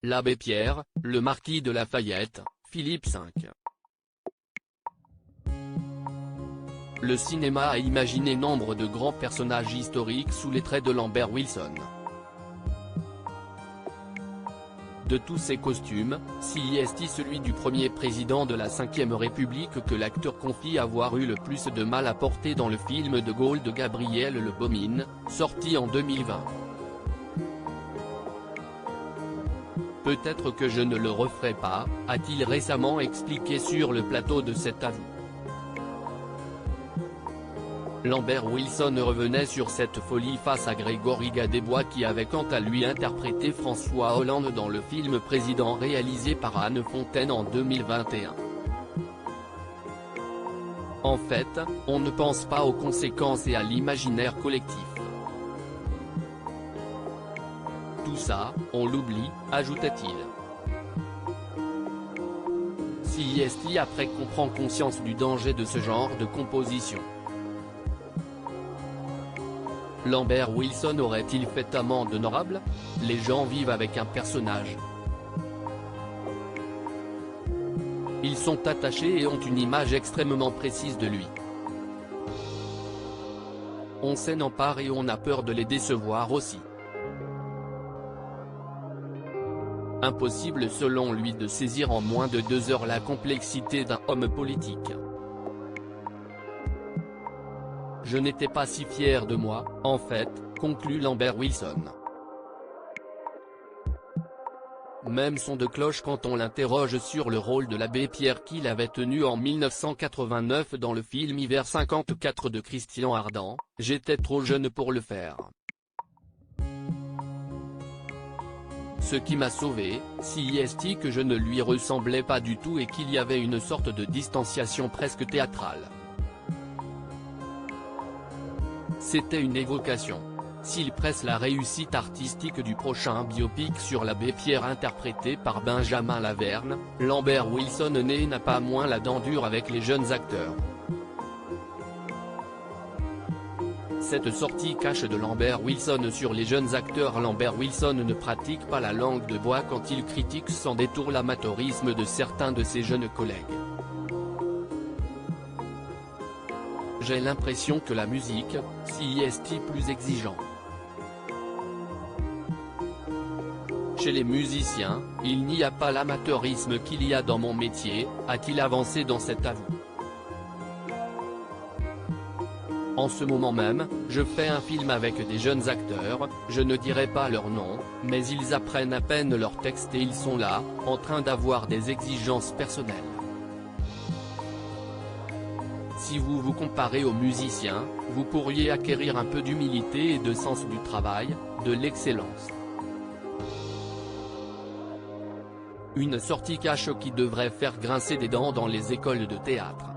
l'abbé Pierre, le marquis de Lafayette, Philippe V. Le cinéma a imaginé nombre de grands personnages historiques sous les traits de Lambert Wilson. De tous ces costumes, si est celui du premier président de la Ve République que l'acteur confie avoir eu le plus de mal à porter dans le film de Gaulle de Gabriel Le Baumin, sorti en 2020. Peut-être que je ne le referai pas, a-t-il récemment expliqué sur le plateau de Cet Avou. Lambert Wilson revenait sur cette folie face à Grégory Gadebois qui avait quant à lui interprété François Hollande dans le film Président réalisé par Anne Fontaine en 2021. En fait, on ne pense pas aux conséquences et à l'imaginaire collectif. Tout ça, on l'oublie, ajouta-t-il. Si après qu'on prend conscience du danger de ce genre de composition. Lambert Wilson aurait-il fait amende honorable? Les gens vivent avec un personnage. Ils sont attachés et ont une image extrêmement précise de lui. On s'en empare et on a peur de les décevoir aussi. Impossible selon lui de saisir en moins de 2 heures la complexité d'un homme politique. Je n'étais pas si fier de moi, en fait, conclut Lambert Wilson. Même son de cloche quand on l'interroge sur le rôle de l'abbé Pierre qu'il avait tenu en 1989 dans le film Hiver 54 de Christian Ardant, « J'étais trop jeune pour le faire. Ce qui m'a sauvé, si est que je ne lui ressemblais pas du tout et qu'il y avait une sorte de distanciation presque théâtrale. C'était une évocation. S'il presse la réussite artistique du prochain biopic sur l'abbé Pierre interprété par Benjamin Laverne, Lambert Wilson n'a pas moins la dent dure avec les jeunes acteurs. Cette sortie cache de Lambert Wilson sur les jeunes acteurs. Lambert Wilson ne pratique pas la langue de bois quand il critique sans détour l'amateurisme de certains de ses jeunes collègues. J'ai l'impression que la musique, si est plus exigeant. Chez les musiciens, il n'y a pas l'amateurisme qu'il y a dans mon métier, a-t-il avancé dans Cet Avou. En ce moment même, je fais un film avec des jeunes acteurs, je ne dirai pas leur nom, mais ils apprennent à peine leur texte et ils sont là, en train d'avoir des exigences personnelles. Si vous vous comparez aux musiciens, vous pourriez acquérir un peu d'humilité et de sens du travail, de l'excellence. Une sortie cash qui devrait faire grincer des dents dans les écoles de théâtre.